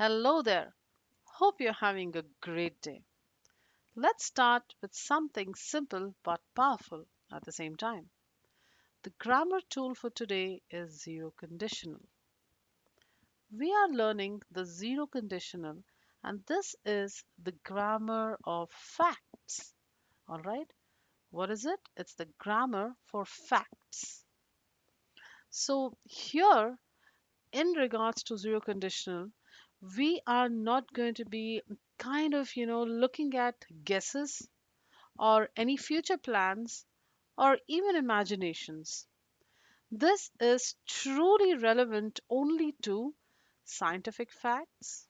Hello there. Hope you're having a great day. Let's start with something simple but powerful at the same time. The grammar tool for today is zero conditional. We are learning the zero conditional, and this is the grammar of facts. All right? What is it? It's the grammar for facts. So, here in regards to zero conditional, we are not going to be looking at guesses or any future plans or even imaginations. This is truly relevant only to scientific facts,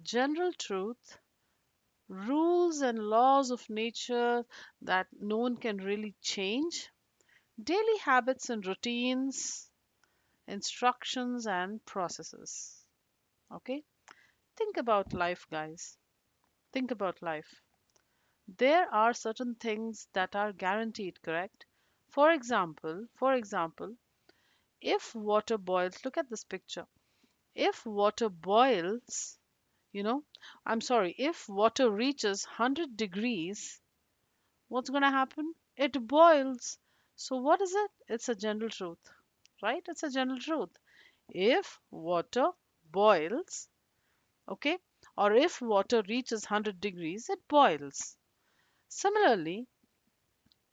general truth, rules and laws of nature that no one can really change, daily habits and routines, instructions and processes. Okay? Think about life, guys. Think about life. There are certain things that are guaranteed, correct? For example, if water boils, look at this picture. If water boils, you know, I'm sorry, if water reaches 100 degrees, what's going to happen? It boils. So what is it? It's a general truth, right? It's a general truth. If water boils, okay, or if water reaches 100 degrees, it boils. Similarly,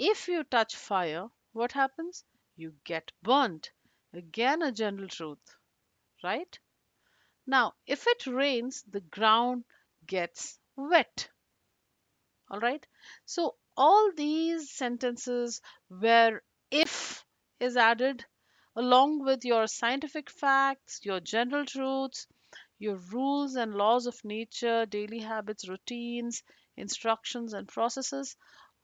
if you touch fire, what happens? You get burnt. Again, a general truth, right? Now, if it rains, the ground gets wet. All right. So, all these sentences where if is added along with your scientific facts, your general truths, your rules and laws of nature, daily habits, routines, instructions, and processes,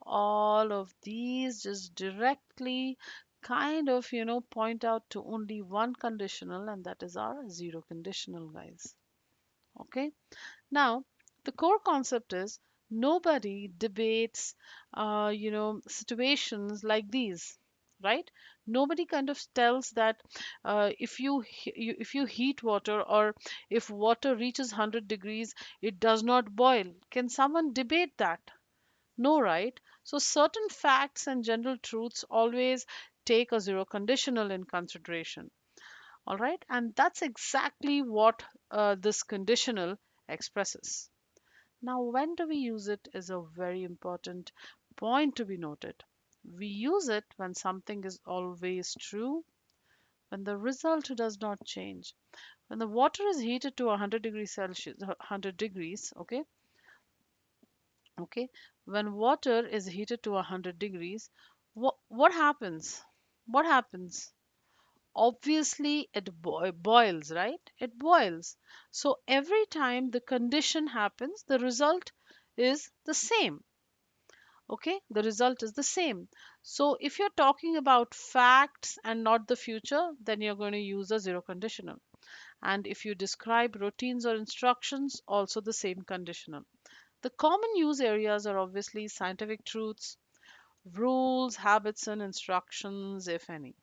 all of these just directly point out to only one conditional, and that is our zero conditional, guys. Okay. Now, the core concept is nobody debates, situations like these, right? Nobody kind of tells that if you heat water or if water reaches 100 degrees, it does not boil. Can someone debate that? No, right? So certain facts and general truths always take a zero conditional in consideration. All right, and that's exactly what this conditional expresses. Now, when do we use it is a very important point to be noted. We use it when something is always true, when the result does not change. When the water is heated to 100 degrees Celsius, 100 degrees, okay, when water is heated to 100 degrees, what happens? What happens? Obviously, it boils, right? It boils. So every time the condition happens, the result is the same. Okay, the result is the same. So if you're talking about facts and not the future, then you're going to use a zero conditional. And if you describe routines or instructions, also the same conditional. The common use areas are obviously scientific truths, rules, habits, and instructions, if any.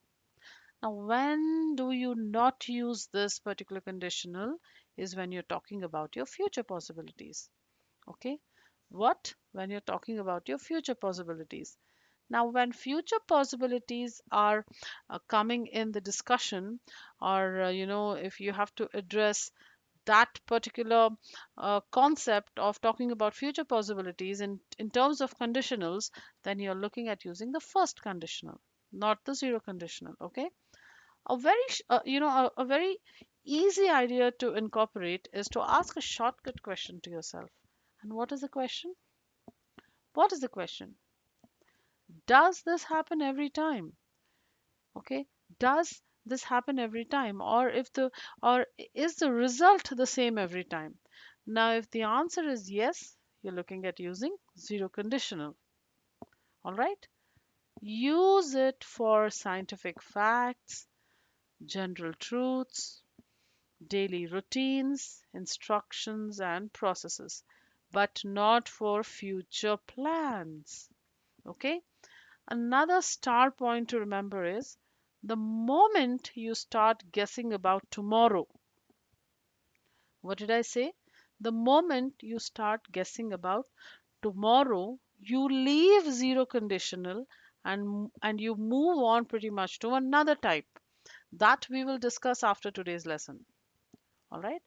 Now, when do you not use this particular conditional is when you're talking about your future possibilities. Okay? What? When you're talking about your future possibilities. Now, when future possibilities are coming in the discussion, or if you have to address that particular concept of talking about future possibilities in terms of conditionals, then you're looking at using the first conditional, not the zero conditional. Okay? A very a very easy idea to incorporate is to ask a shortcut question to yourself. And what is the question? What is the question? Does this happen every time? Okay, does this happen every time, or is the result the same every time? Now if the answer is yes, you're looking at using zero conditional. All right, use it for scientific facts, general truths, daily routines, instructions, and processes, but not for future plans. Okay? Another star point to remember is the moment you start guessing about tomorrow, What did I say? The moment you start guessing about tomorrow, you leave zero conditional and you move on pretty much to another type that we will discuss after today's lesson. All right.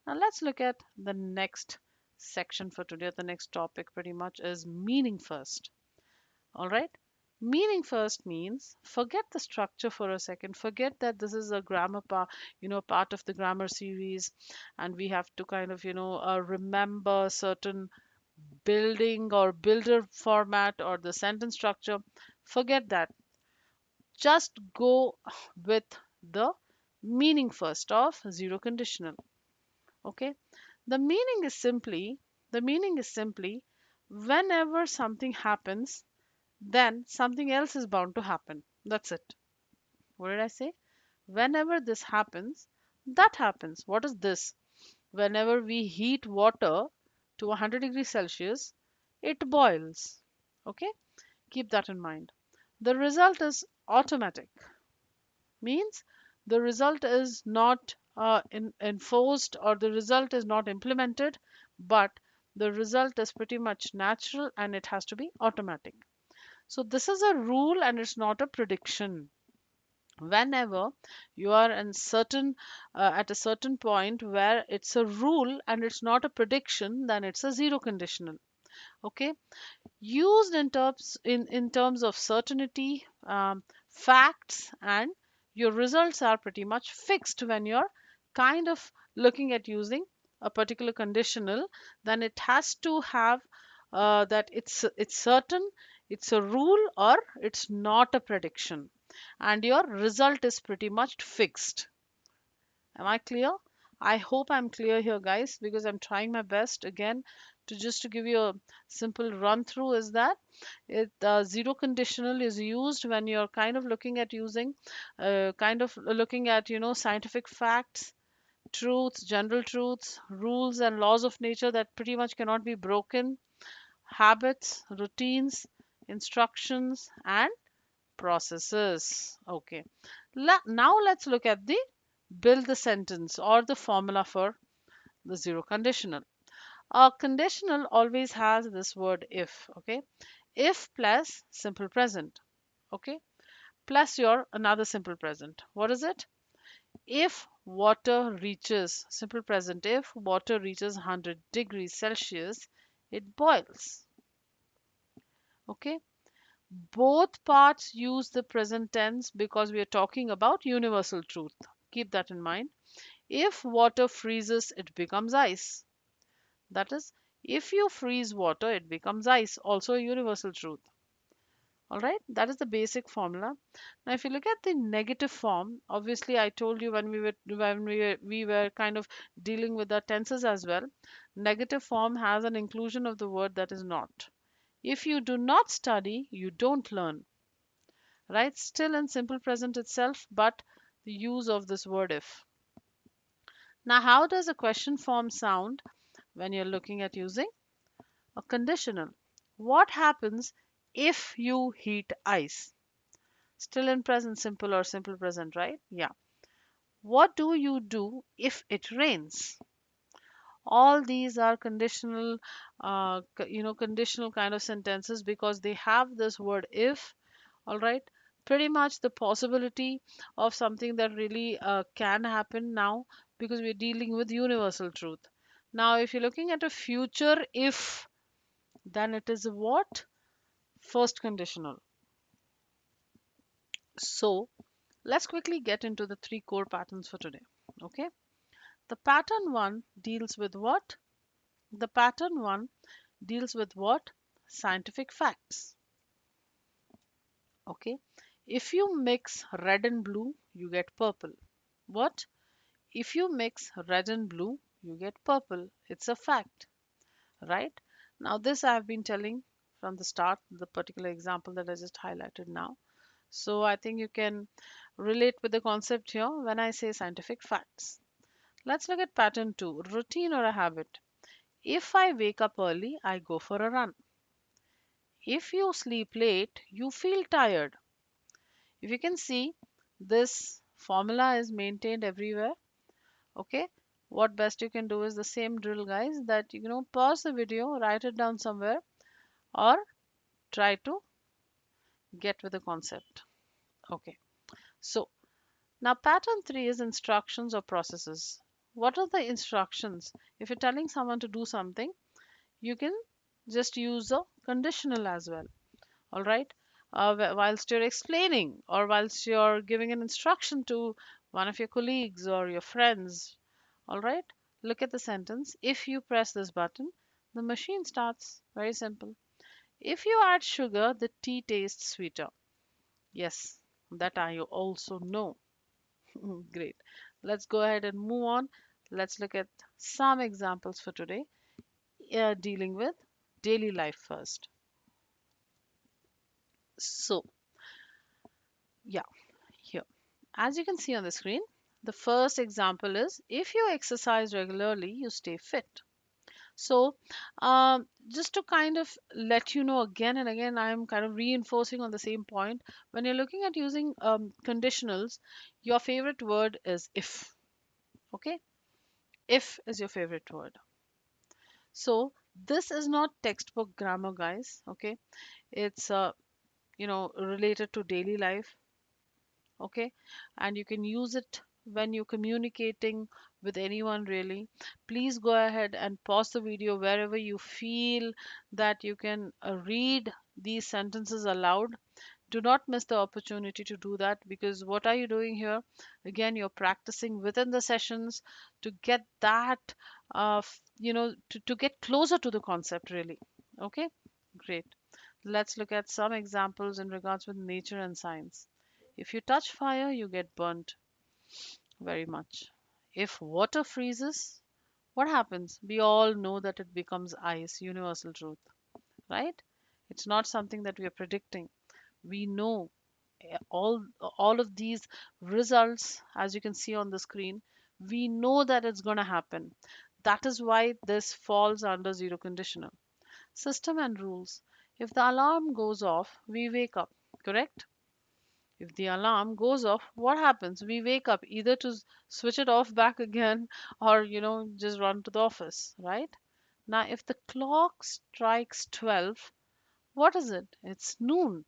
Now let's look at the next section for today. The next topic pretty much is meaning first. All right. Meaning first means forget the structure for a second. Forget that this is a grammar part, part of the grammar series, and we have to kind of, remember certain building or builder format or the sentence structure. Forget that. Just go with the meaning first of zero conditional. Okay. The meaning is simply whenever something happens, then something else is bound to happen. That's it. What did I say? Whenever this happens, that happens. What is this? Whenever we heat water to 100 degrees Celsius, it boils. Okay? Keep that in mind. The result is automatic, means the result is not enforced, or the result is not implemented, but the result is pretty much natural and it has to be automatic. So this is a rule and it's not a prediction. Whenever you are in certain at a certain point where it's a rule and it's not a prediction, then it's a zero conditional. Okay, used in terms of certainty, facts, and your results are pretty much fixed when you're kind of looking at using a particular conditional. Then it has to have that it's certain, it's a rule, or it's not a prediction, and your result is pretty much fixed. Am I clear? I hope I'm clear here, guys, because I'm trying my best again to give you a simple run through. Is that zero conditional is used when you're kind of looking at using, scientific facts, truths, general truths, rules, and laws of nature that pretty much cannot be broken, habits, routines, instructions, and processes. Okay. Now let's look at the build the sentence or the formula for the zero conditional. A conditional always has this word if. Okay. If plus simple present. Okay. Plus your another simple present. What is it? If water reaches, simple present, if water reaches 100 degrees Celsius, it boils. Okay. Both parts use the present tense because we are talking about universal truth. Keep that in mind. If water freezes, it becomes ice. That is, if you freeze water, it becomes ice. Also a universal truth. All right, that is the basic formula. Now, if you look at the negative form, obviously I told you when we were kind of dealing with the tenses as well. Negative form has an inclusion of the word that is not. If you do not study, you don't learn. Right? Still in simple present itself, but the use of this word if. Now, how does a question form sound when you're looking at using a conditional? What happens if you heat ice? Still in present simple or simple present, right? Yeah. What do you do if it rains? All these are conditional, conditional kind of sentences because they have this word if. All right, pretty much the possibility of something that really can happen now, because we're dealing with universal truth. Now if you're looking at a future if, then it is what? First conditional. So let's quickly get into the three core patterns for today. Okay, the pattern one deals with what? The pattern one deals with what? Scientific facts. Okay, if you mix red and blue, you get purple. What? If you mix red and blue, you get purple. It's a fact, right? Now, this I have been telling from the start, the particular example that I just highlighted now. So I think you can relate with the concept here when I say scientific facts. Let's look at pattern two, routine or a habit. If I wake up early, I go for a run. If you sleep late, you feel tired. If you can see, this formula is maintained everywhere. Okay, what best you can do is the same drill, guys, that pause the video, write it down somewhere, or try to get with the concept. Okay, so now pattern 3 is instructions or processes. What are the instructions? If you're telling someone to do something, you can just use a conditional as well. All right, whilst you're explaining or whilst you're giving an instruction to one of your colleagues or your friends. All right, look at the sentence. If you press this button, the machine starts. Very simple. If you add sugar, the tea tastes sweeter. Yes, that I also know. Great. Let's go ahead and move on. Let's look at some examples for today, dealing with daily life first. So, yeah, here. As you can see on the screen, the first example is if you exercise regularly, you stay fit. So, just to kind of let you know again and again, I'm kind of reinforcing on the same point. When you're looking at using conditionals, your favorite word is if. Okay? If is your favorite word. So, this is not textbook grammar, guys. Okay? It's, related to daily life. Okay, and you can use it when you're communicating with anyone really. Please go ahead and pause the video wherever you feel that you can read these sentences aloud. Do not miss the opportunity to do that, because what are you doing here? Again, you're practicing within the sessions to get that to get closer to the concept really. Okay, great. Let's look at some examples in regards with nature and science. If you touch fire, you get burnt very much. If water freezes, what happens? We all know that it becomes ice, universal truth, right? It's not something that we are predicting. We know all of these results, as you can see on the screen. We know that it's going to happen. That is why this falls under zero conditional. System and rules. If the alarm goes off, we wake up, correct? If the alarm goes off, what happens? We wake up either to switch it off back again or, just run to the office, right? Now, if the clock strikes 12, what is it? It's noon,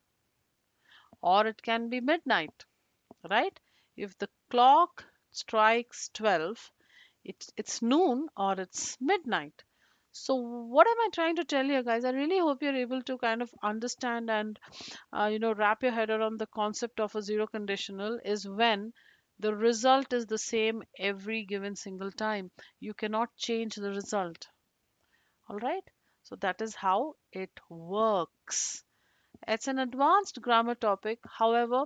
or it can be midnight, right? If the clock strikes 12, it's noon or it's midnight. So, what am I trying to tell you, guys? I really hope you're able to kind of understand and wrap your head around the concept of a zero conditional is when the result is the same every given single time. You cannot change the result. All right. So that is how it works. It's an advanced grammar topic. However,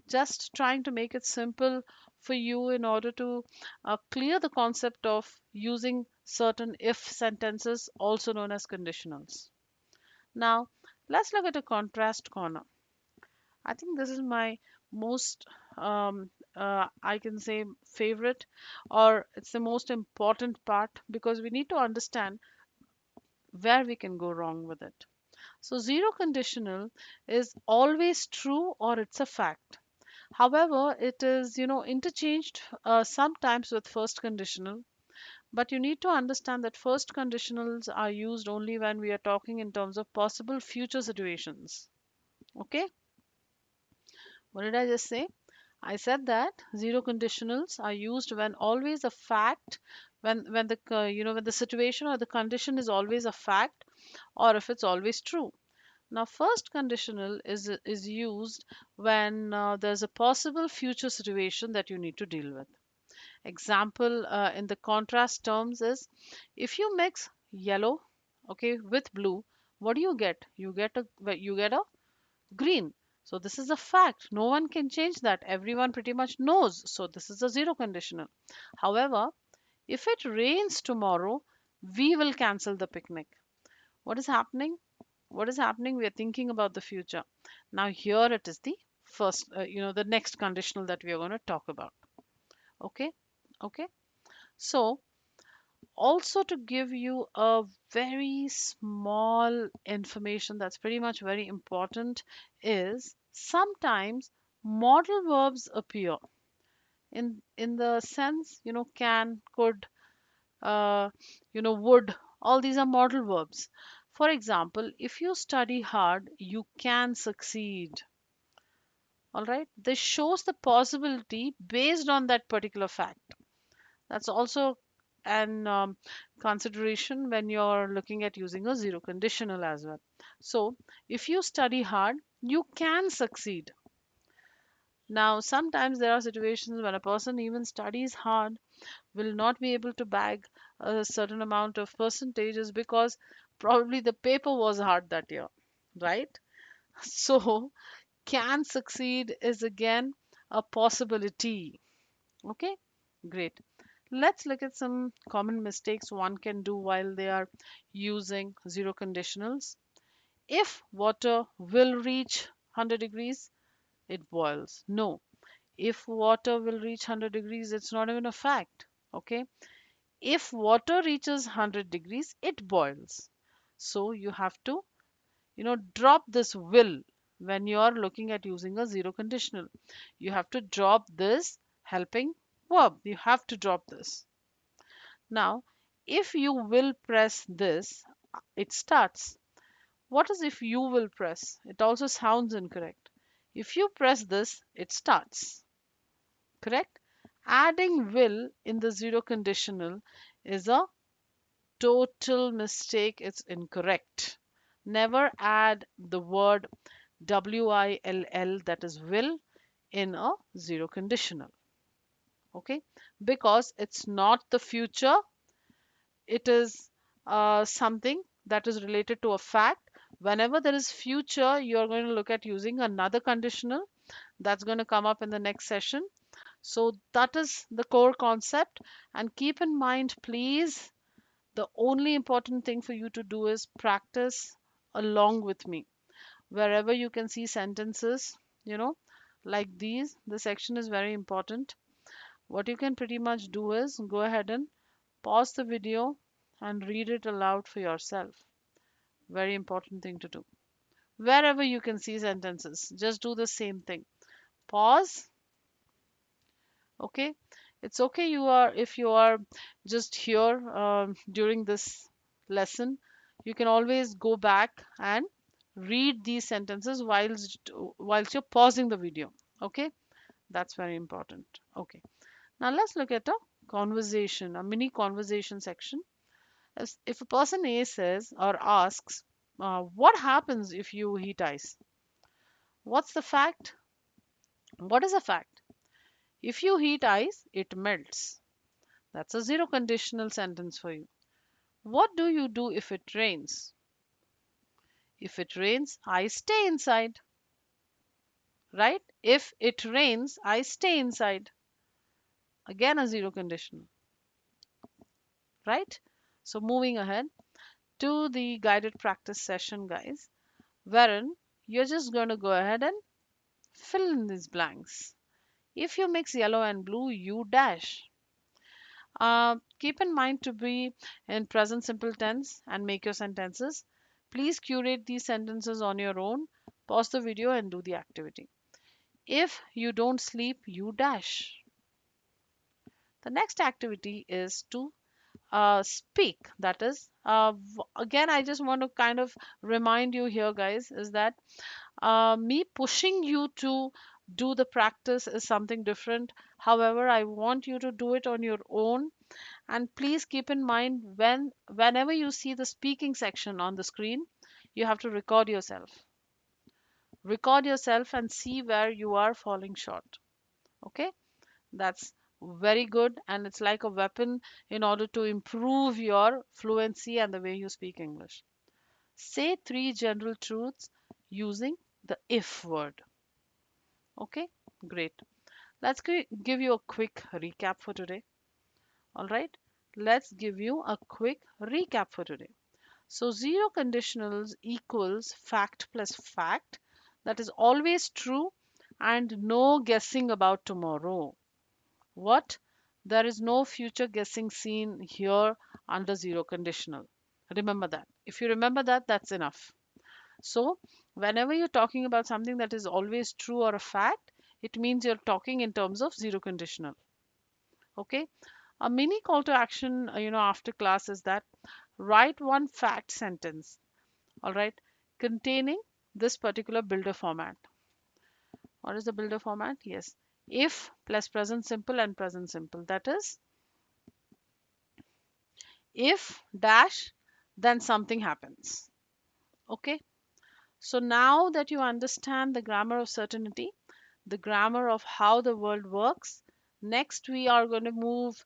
just trying to make it simple for you in order to clear the concept of using certain if sentences, also known as conditionals. Now, let's look at a contrast corner. I think this is my most, I can say, favorite, or it's the most important part because we need to understand where we can go wrong with it. So, zero conditional is always true or it's a fact. However, it is, interchanged sometimes with first conditional. But you need to understand that first conditionals are used only when we are talking in terms of possible future situations. Okay? What did I just say? I said that zero conditionals are used when always a fact, when the when the situation or the condition is always a fact, or if it's always true. Now, first conditional is used when there's a possible future situation that you need to deal with. Example in the contrast terms is if you mix yellow, okay, with blue, what do you get? You get a green. So this is a fact. No one can change that. Everyone pretty much knows. So this is a zero conditional. However, if it rains tomorrow, we will cancel the picnic. What is happening? What is happening? We are thinking about the future. Now here it is the first, the next conditional that we are going to talk about. Okay. Okay. So also to give you a very small information that's pretty much very important is sometimes modal verbs appear in the sense can, could, uh, would. All these are modal verbs. For example, if you study hard, you can succeed. All right. This shows the possibility based on that particular fact. That's also an consideration when you're looking at using a zero conditional as well. So, if you study hard, you can succeed. Now, sometimes there are situations when a person even studies hard will not be able to bag a certain amount of percentages because probably the paper was hard that year, right? So, can succeed is again a possibility. Okay, great. Let's look at some common mistakes one can do while they are using zero conditionals. If water will reach 100 degrees, it boils. No, if water will reach 100 degrees, it's not even a fact. Okay, if water reaches 100 degrees, it boils. So you have to, drop this will when you are looking at using a zero conditional. You have to drop this helping verb. You have to drop this. Now, if you will press this, it starts. What is if you will press? It also sounds incorrect. If you press this, it starts. Correct? Adding will in the zero conditional is a total mistake. It's incorrect. Never add the word will, that is will, in a zero conditional. Okay? Because it's not the future, it is something that is related to a fact. Whenever there is future, you're going to look at using another conditional that's going to come up in the next session. So that is the core concept. And keep in mind, please, the only important thing for you to do is practice along with me. Wherever you can see sentences, like these, the section is very important. What you can pretty much do is go ahead and pause the video and read it aloud for yourself. Very important thing to do. Wherever you can see sentences, just do the same thing. Pause. Okay. It's okay you are if you are just here during this lesson, you can always go back and read these sentences whilst you're pausing the video. Okay. That's very important. Okay. Now let's look at a conversation, a mini conversation section. If a person A says or asks, what happens if you heat ice? What's the fact? What is a fact? If you heat ice, it melts. That's a zero conditional sentence for you. What do you do if it rains? If it rains, I stay inside. Right? If it rains, I stay inside. Again, a zero conditional. Right? So, moving ahead to the guided practice session, guys, wherein you're just going to go ahead and fill in these blanks. If you mix yellow and blue, you dash. Keep in mind to be in present simple tense and make your sentences. Please curate these sentences on your own. Pause the video and do the activity. If you don't sleep, you dash. The next activity is to speak. That is, again, I just want to kind of remind you here, guys, is that me pushing you to do the practice is something different. However, I want you to do it on your own. And please keep in mind whenever you see the speaking section on the screen, you have to record yourself. Record yourself and see where you are falling short. Okay? That's very good and it's like a weapon in order to improve your fluency and the way you speak English. Say three general truths using the if word. Okay? Great. Let's give you a quick recap for today. All right? Let's give you a quick recap for today. So zero conditionals equals fact plus fact. That is always true and no guessing about tomorrow. What? There is no future guessing seen here under zero conditional. Remember that. If you remember that, that's enough. So, whenever you're talking about something that is always true or a fact, it means you're talking in terms of zero conditional. Okay? A mini call to action, after class is that write one fact sentence, all right, containing this particular builder format. What is the builder format? Yes. If plus present simple and present simple. That is, if dash, then something happens. Okay. So now that you understand the grammar of certainty, the grammar of how the world works, next we are going to move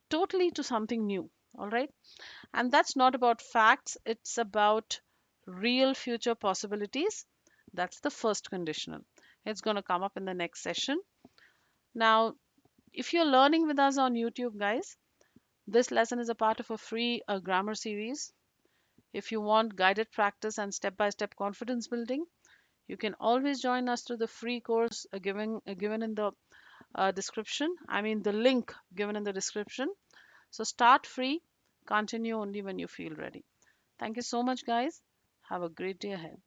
totally to something new. All right. And that's not about facts, it's about real future possibilities. That's the first conditional. It's going to come up in the next session. Now, if you're learning with us on YouTube, guys, this lesson is a part of a free grammar series. If you want guided practice and step by step confidence building, you can always join us through the free course given in the description. I mean, the link given in the description. So start free, continue only when you feel ready. Thank you so much, guys. Have a great day ahead.